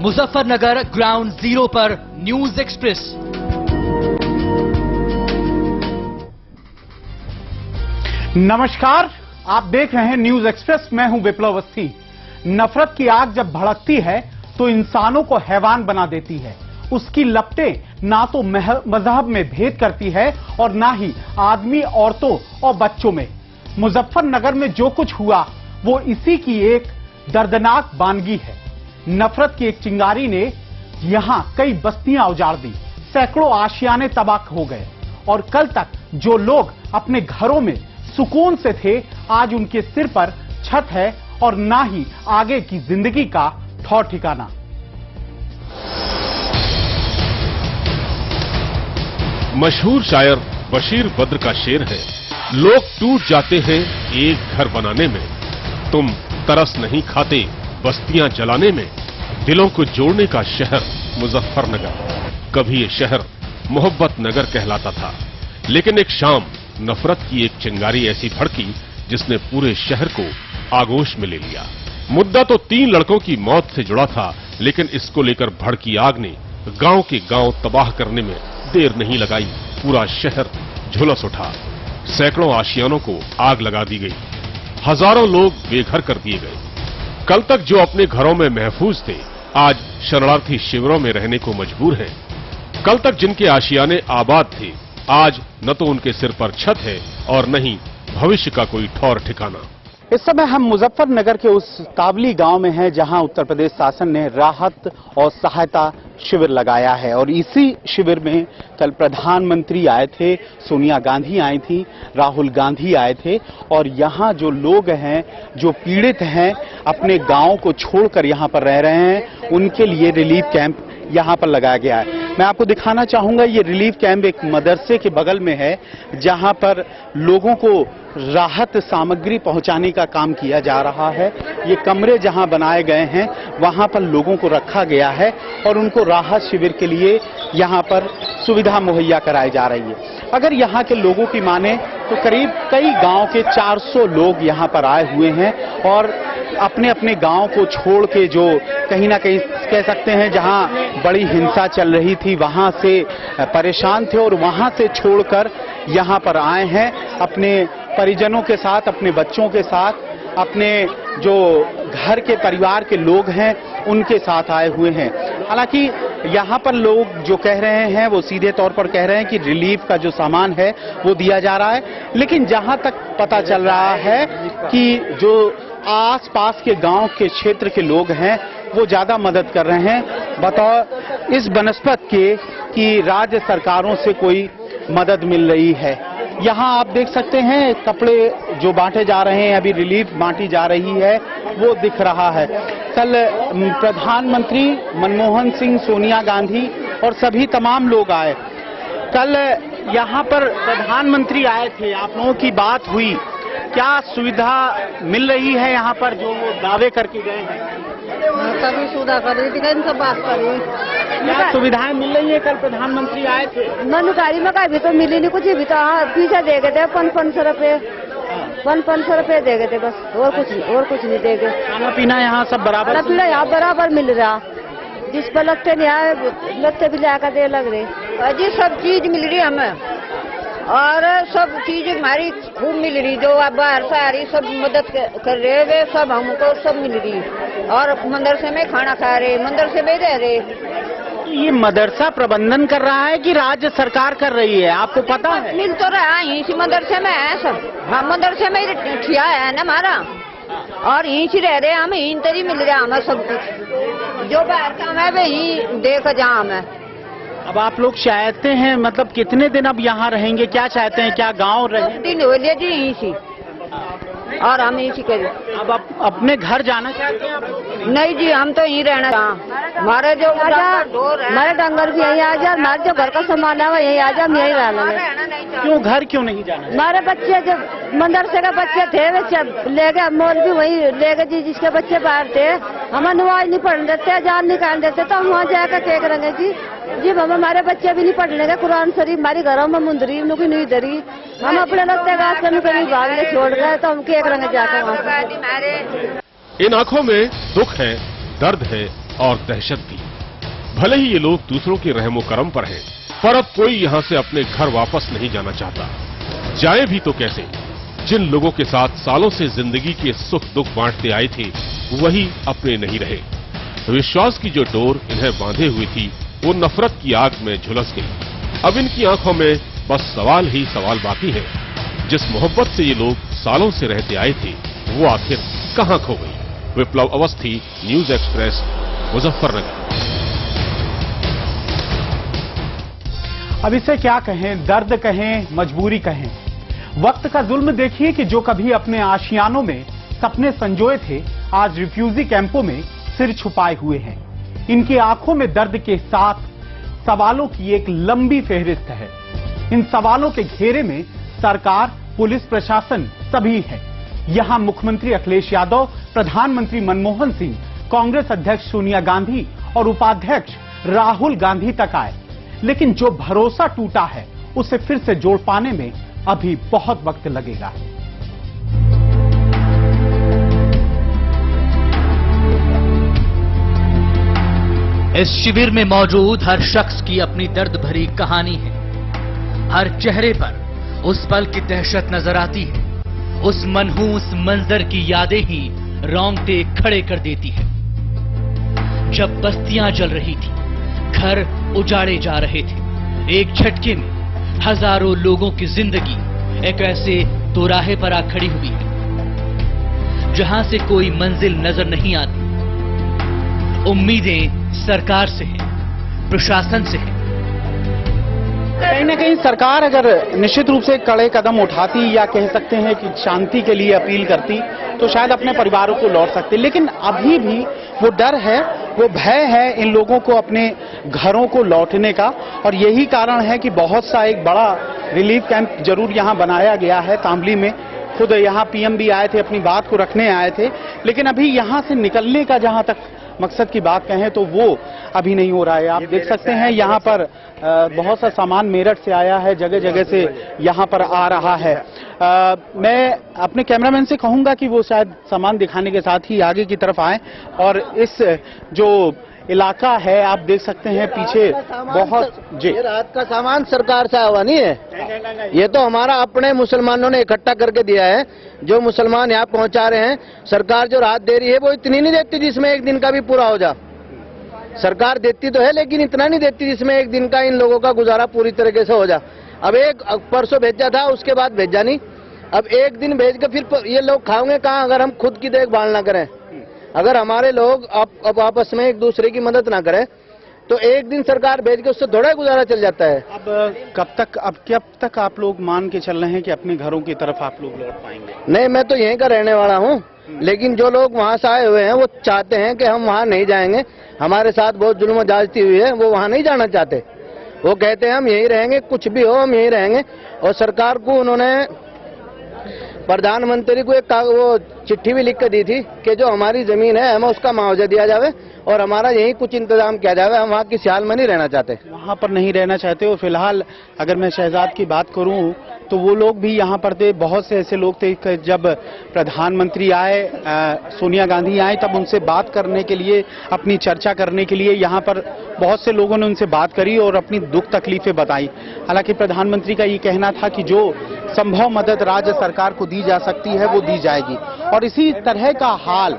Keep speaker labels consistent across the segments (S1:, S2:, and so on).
S1: Muzaffarnagar ground zero पर news express.
S2: नमस्कार, आप देख रहे हैं न्यूज एक्सप्रेस। मैं हूं विप्लव अवस्थी। नफरत की आग जब भड़कती है तो इंसानों को हैवान बना देती है। उसकी लपटें ना तो मजहब में भेद करती है और ना ही आदमी, औरतों और बच्चों में। मुजफ्फरनगर में जो कुछ हुआ वो इसी की एक दर्दनाक वानगी है। नफरत की एक चिंगारी ने यहां कई बस्तियां उजाड़ दी, सैकड़ों आशियाने तबाह हो गए और कल तक जो लोग अपने घरों में सुकून से थे, आज उनके सिर पर छत है और ना ही आगे की जिंदगी का ठौर ठिकाना।
S3: मशहूर शायर बशीर बद्र का शेर है, लोग टूट जाते हैं एक घर बनाने में, तुम तरस नहीं खाते बस्तियां जलाने में। दिलों को जोड़ने का शहर मुजफ्फरनगर। कभी ये शहर मोहब्बत नगर कहलाता था, लेकिन एक शाम नफरत की एक चिंगारी ऐसी भड़की जिसने पूरे शहर को आगोश में ले लिया। मुद्दा तो 3 लड़कों की मौत से जुड़ा था, लेकिन इसको लेकर भड़की आग ने गांव के गांव तबाह करने में देर नहीं लगाई। पूरा शहर झुलस उठा, सैकड़ों आशियानों को आग लगा दी गई, हजारों लोग बेघर कर दिए गए। कल तक जो अपने घरों में महफूज थे, आज शरणार्थी शिविरों में रहने को मजबूर हैं। कल तक जिनके आशियाने आबाद थे, आज न तो उनके सिर पर छत है और न ही भविष्य का कोई ठौर ठिकाना।
S2: इस समय हम मुजफ्फरनगर के उस काबली गांव में हैं जहां उत्तर प्रदेश शासन ने राहत और सहायता शिविर लगाया है और इसी शिविर में कल प्रधानमंत्री आए थे, सोनिया गांधी आई थी, राहुल गांधी आए थे और यहां जो लोग हैं, जो पीड़ित हैं, अपने गांव को छोड़कर यहां पर रह रहे हैं, उनके लिए रिलीफ कैंप यहां पर लगाया गया है। मैं आपको दिखाना चाहूंगा, ये रिलीफ कैंप एक मदरसे के बगल में है जहां पर लोगों को राहत सामग्री पहुंचाने का काम किया जा रहा है। ये कमरे जहां बनाए गए हैं वहां पर लोगों को रखा गया है और उनको राहत शिविर के लिए यहां पर सुविधा मुहैया कराई जा रही है। अगर यहां के लोगों की माने तो करीब कई गांव के 400 लोग यहां पर आए हुए हैं और अपने अपने गांव को छोड़ के, जो कहीं ना कहीं कह सकते हैं जहां बड़ी हिंसा चल रही थी, वहां से परेशान थे और वहां से छोड़कर यहां पर आए हैं अपने परिजनों के साथ, अपने बच्चों के साथ, अपने जो घर के परिवार के लोग हैं उनके साथ आए हुए हैं। हालांकि यहाँ पर लोग जो कह रहे हैं वो सीधे तौर पर कह रहे हैं कि रिलीफ का जो सामान है वो दिया जा रहा है, लेकिन जहां तक पता चल रहा है कि जो आसपास के गांव के क्षेत्र के लोग हैं वो ज्यादा मदद कर रहे हैं बतौर इस बनस्पत के कि राज्य सरकारों से कोई मदद मिल रही है। यहाँ आप देख सकते हैं कपड़े जो बांटे जा रहे हैं, अभी रिलीफ बांटी जा रही है, वो दिख रहा है। कल प्रधानमंत्री मनमोहन सिंह, सोनिया गांधी और सभी तमाम लोग आए। कल यहाँ पर प्रधानमंत्री आए थे, आप लोगों की बात हुई, क्या सुविधा मिल रही है यहाँ पर जो दावे करके गए हैं?
S4: सभी सुविधा कर रही थी, सब बात कर रही।
S2: क्या सुविधाएं मिल रही है? कल प्रधानमंत्री आए थे,
S4: मनु गाड़ी में अभी तो मिली नहीं कुछ, भी तो हाँ पीछे दे गए थे 500 रुपए, 500 रुपए दे गए थे बस, और कुछ नहीं दे गए।
S2: खाना पीना यहाँ सब बराबर?
S4: खाना पीना यहाँ बराबर मिल रहा, जिस पर लगते नहीं आए लगते भी लाकर दे लग रहे जी, सब चीज मिल रही हमें और सब चीज हमारी खूब मिल रही। जो आप बाहर से आ रही सब मदद कर रहे वे सब हमको सब मिल रही और मदरसे में खाना खा रहे, मदरसे में रह रहे।
S2: ये मदरसा प्रबंधन कर रहा है कि राज्य सरकार कर रही है, आपको पता है?
S4: मिल तो रहा है, इसी मदरसे में है सब। हाँ, मदरसे में ही ठिया है ना हमारा और यहीं से रह रहे हम, यहीं तरी मिल रहा हमें सब कुछ, जो बाहर का हमें वही देख जहाँ हमें।
S2: अब आप लोग चाहते हैं, मतलब कितने दिन अब यहाँ रहेंगे, क्या चाहते हैं, क्या गांव रहे?
S4: दिन हो लिया जी यहीं से और हम यहीं से करें।
S2: अब आप अपने घर जाना चाहते हैं आप?
S4: नहीं जी, हम तो यहीं रहना। हमारे जो हमारे डंगर भी यहीं आ जा, हमारे जो घर का सामान है वो यहीं आ जा, हम यहीं रहना।
S2: क्यों घर क्यों नहीं जाना?
S4: हमारे बच्चे जब मदरसे के बच्चे थे वे ले गए, मोल भी वही ले गए जी, जिसके बच्चे बाहर थे, हमें नमाज नहीं पढ़ने देते, जान निकाल देते, तो हम वहाँ जाकर क्या करेंगे जी? हमारे बच्चे भी नहीं पढ़ने गए, कुरान शरीफ हमारे घरों में मुंदरी नुकी नहीं धरी, हम अपने लगते कहीं भागने छोड़ गए, तो हम क्या करेंगे जाकर वहाँ।
S3: इन आंखों में दुख है, दर्द है और दहशत की। भले ही ये लोग दूसरों के रहमो करम पर हैं, पर अब कोई यहाँ से अपने घर वापस नहीं जाना चाहता। जाए भी तो कैसे? जिन लोगों के साथ सालों से जिंदगी के सुख दुख बांटते आए थे, वही अपने नहीं रहे। विश्वास की जो डोर इन्हें बांधे हुई थी, वो नफरत की आग में झुलस गई। अब इनकी आंखों में बस सवाल ही सवाल बाकी है। जिस मोहब्बत से ये लोग सालों से रहते आए थे, वो आखिर कहां खो गई? विप्लव अवस्थी, न्यूज एक्सप्रेस, मुजफ्फरनगर।
S2: अब इसे क्या कहें, दर्द कहें, मजबूरी कहें। वक्त का जुल्म देखिए कि जो कभी अपने आशियानों में सपने संजोए थे, आज रिफ्यूजी कैंपों में सिर छुपाए हुए हैं। इनकी आंखों में दर्द के साथ सवालों की एक लंबी फहरिस्त है। इन सवालों के घेरे में सरकार, पुलिस प्रशासन सभी है। यहां मुख्यमंत्री अखिलेश यादव, प्रधानमंत्री मनमोहन सिंह, कांग्रेस अध्यक्ष सोनिया गांधी और उपाध्यक्ष राहुल गांधी तक आए, लेकिन जो भरोसा टूटा है उसे फिर से जोड़ पाने में अभी बहुत वक्त लगेगा।
S1: इस शिविर में मौजूद हर शख्स की अपनी दर्द भरी कहानी है। हर चेहरे पर उस पल की दहशत नजर आती है। उस मनहूस मंजर की यादें ही रोंगटे खड़े कर देती है। जब बस्तियां जल रही थी, घर उजाड़े जा रहे थे, एक झटके में हजारों लोगों की जिंदगी एक ऐसे दोराहे पर आ खड़ी हुई है जहां से कोई मंजिल नजर नहीं आती। उम्मीदें सरकार से हैं, प्रशासन से हैं।
S2: कहीं ना कहीं सरकार अगर निश्चित रूप से कड़े कदम उठाती या कह सकते हैं कि शांति के लिए अपील करती, तो शायद अपने परिवारों को लौट सकते। लेकिन अभी भी वो डर है, वो भय है इन लोगों को अपने घरों को लौटने का। और यही कारण है कि बहुत सा एक बड़ा रिलीफ कैंप जरूर यहाँ बनाया गया है तांबली में। खुद यहाँ पीएम भी आए थे, अपनी बात को रखने आए थे, लेकिन अभी यहाँ से निकलने का जहाँ तक मकसद की बात कहें तो वो अभी नहीं हो रहा है। आप देख सकते हैं यहाँ पर बहुत सा सामान मेरठ से आया है, जगह जगह से यहाँ पर आ रहा है। मैं अपने कैमरामैन से कहूंगा कि वो शायद सामान दिखाने के साथ ही आगे की तरफ आए। और इस जो इलाका है आप देख सकते हैं पीछे बहुत जी,
S5: ये रात का सामान सरकार से आवा नहीं है, ये तो हमारा अपने मुसलमानों ने इकट्ठा करके दिया है। जो मुसलमान यहाँ पहुँचा रहे हैं, सरकार जो रात दे रही है वो इतनी नहीं देती जिसमें एक दिन का भी पूरा हो जा। सरकार देती तो है लेकिन इतना नहीं देती जिसमें एक दिन का इन लोगों का गुजारा पूरी तरीके से हो जा। अब एक परसों भेजा था, उसके बाद भेजा नहीं। अब एक दिन भेज के फिर ये लोग खाओगे कहाँ अगर हम खुद की देखभाल ना करें? अगर हमारे लोग अब आपस में एक दूसरे की मदद ना करें तो एक दिन सरकार भेज के उससे थोड़ा गुजारा चल जाता है।
S2: अब कब तक आप लोग मान के चल रहे हैं कि अपने घरों की तरफ आप लोग लौट पाएंगे?
S5: नहीं, मैं तो यहीं का रहने वाला हूँ, लेकिन जो लोग वहाँ से आए हुए हैं वो चाहते हैं कि हम वहाँ नहीं जाएंगे। हमारे साथ बहुत जुल्म ज्यादती हुई है, वो वहाँ नहीं जाना चाहते। वो कहते हैं हम यहीं रहेंगे, कुछ भी हो हम यहीं रहेंगे। और सरकार को उन्होंने प्रधानमंत्री को एक वो चिट्ठी भी लिख कर दी थी कि जो हमारी जमीन है हमें उसका मुआवजा दिया जावे और हमारा यही कुछ इंतजाम किया जावे। हम वहाँ किसी हाल में नहीं रहना चाहते,
S2: वहाँ पर नहीं रहना चाहते। और फिलहाल अगर मैं शहजाद की बात करूँ तो वो लोग भी यहाँ पर थे। बहुत से ऐसे लोग थे कि जब प्रधानमंत्री आए, सोनिया गांधी आए, तब उनसे बात करने के लिए, अपनी चर्चा करने के लिए यहाँ पर बहुत से लोगों ने उनसे बात करी और अपनी दुख तकलीफें बताई। हालांकि प्रधानमंत्री का ये कहना था कि जो संभव मदद राज्य सरकार को दी जा सकती है वो दी जाएगी। और इसी तरह का हाल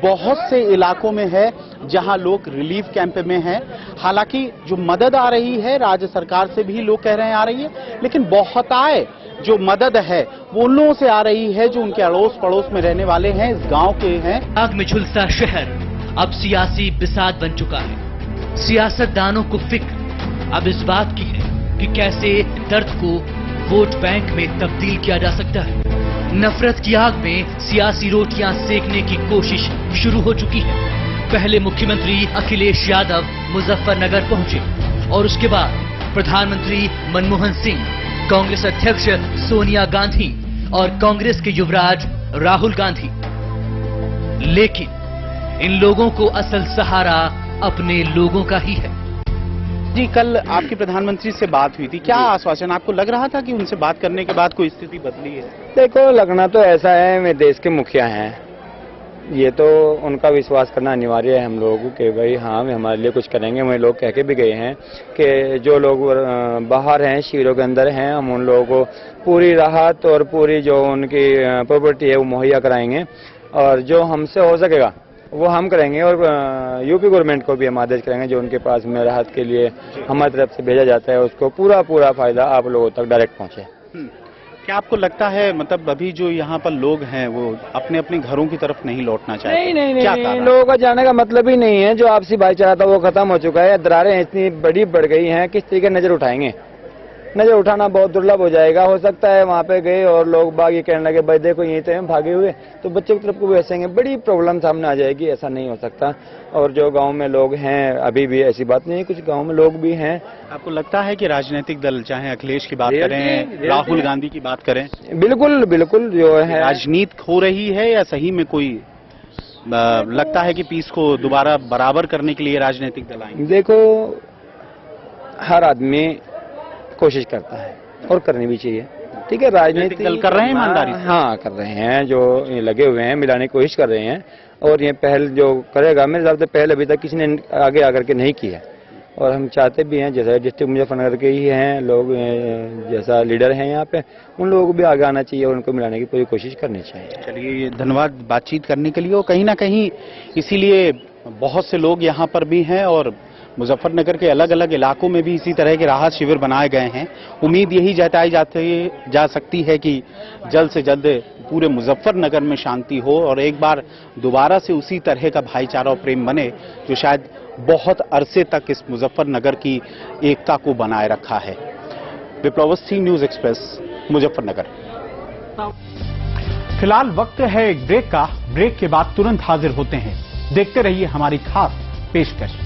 S2: बहुत से इलाकों में है जहां लोग रिलीफ कैंप में हैं। हालांकि जो मदद आ रही है राज्य सरकार से भी लोग कह रहे हैं आ रही है, लेकिन बहुत आए जो मदद है वो उन लोगों से आ रही है जो उनके अड़ोस पड़ोस में रहने वाले हैं, इस गांव के हैं।
S1: आग में झुलसा शहर अब सियासी बिसात बन चुका है। सियासतदानों को फिक्र अब इस बात की है कि कैसे दर्द को वोट बैंक में तब्दील किया जा सकता है। नफरत की आग में सियासी रोटियां सेकने की कोशिश शुरू हो चुकी है। पहले मुख्यमंत्री अखिलेश यादव मुजफ्फरनगर पहुंचे और उसके बाद प्रधानमंत्री मनमोहन सिंह, कांग्रेस अध्यक्ष सोनिया गांधी और कांग्रेस के युवराज राहुल गांधी। लेकिन इन लोगों को असल सहारा अपने लोगों का ही है।
S2: जी, कल आपकी प्रधानमंत्री से बात हुई थी, क्या आश्वासन? आपको लग रहा था कि उनसे बात करने के बाद कोई स्थिति बदली है?
S5: देखो, लगना तो ऐसा है, वे देश के मुखिया हैं
S6: ये तो उनका विश्वास करना अनिवार्य है हम लोगों को कि भाई हाँ हमारे लिए कुछ करेंगे। वही लोग कह के भी गए हैं कि जो लोग बाहर हैं, शिविरों के अंदर हैं, हम उन लोगों को पूरी राहत और पूरी जो उनकी प्रॉपर्टी है वो मुहैया कराएंगे और जो हमसे हो सकेगा वो हम करेंगे। और यूपी गवर्नमेंट को भी हम आदेश करेंगे जो उनके पास में राहत के लिए हमारी तरफ से भेजा जाता है उसको पूरा फायदा आप लोगों तक डायरेक्ट पहुंचे।
S2: क्या आपको लगता है मतलब अभी जो यहाँ पर लोग हैं वो अपने अपने घरों की तरफ नहीं लौटना चाहते?
S6: नहीं, लोगों का जाने का मतलब ही नहीं है। जो आपसी भाईचारा था वो खत्म हो चुका है। दरारें इतनी बड़ी बढ़ गई हैं, किस तरीके नजर उठाएंगे? नजर उठाना बहुत दुर्लभ हो जाएगा। हो सकता है वहाँ पे गए और लोग बाग ये कहने लगे भाई देखो यहीं तो हम भागे हुए, तो बच्चों की तरफ को भी हंसेंगे, बड़ी प्रॉब्लम सामने आ जाएगी। ऐसा नहीं हो सकता। और जो गांव में लोग हैं, अभी भी ऐसी बात नहीं है, कुछ गांव में लोग भी हैं।
S2: आपको लगता है कि राजनीतिक दल, चाहे अखिलेश की बात करें, राहुल गांधी की बात करें,
S6: बिल्कुल जो है
S2: राजनीति हो रही है या सही में कोई लगता है कि पीस को दोबारा बराबर करने के लिए राजनीतिक दल आएंगे?
S6: देखो, हर आदमी कोशिश करता है और करनी भी चाहिए। ठीक है, राजनीतिक
S2: दल कर रहे हैं ईमानदारी से?
S6: हाँ कर रहे हैं, जो लगे हुए हैं, मिलाने की कोशिश कर रहे हैं। और ये पहल जो करेगा, मेरे हिसाब से पहले अभी तक किसी ने आगे आकर के नहीं किया। और हम चाहते भी हैं, जैसा डिस्ट्रिक्ट मुजफ्फरनगर के ही हैं लोग, जैसा लीडर हैं यहाँ पे, उन लोगों को भी आगे आना चाहिए और उनको मिलाने की पूरी कोशिश करनी चाहिए।
S2: चलिए, धन्यवाद बातचीत करने के लिए। और कहीं ना कहीं इसीलिए बहुत से लोग यहाँ पर भी हैं और मुजफ्फरनगर के अलग अलग इलाकों में भी इसी तरह के राहत शिविर बनाए गए हैं। उम्मीद यही जताई जा सकती है कि जल्द से जल्द पूरे मुजफ्फरनगर में शांति हो और एक बार दोबारा से उसी तरह का भाईचारा और प्रेम बने जो शायद बहुत अरसे तक इस मुजफ्फरनगर की एकता को बनाए रखा है। विप्लव अवस्थी, न्यूज एक्सप्रेस, मुजफ्फरनगर। फिलहाल वक्त है एक ब्रेक का। ब्रेक के बाद तुरंत हाजिर होते हैं। देखते रहिए हमारी खास पेशकश।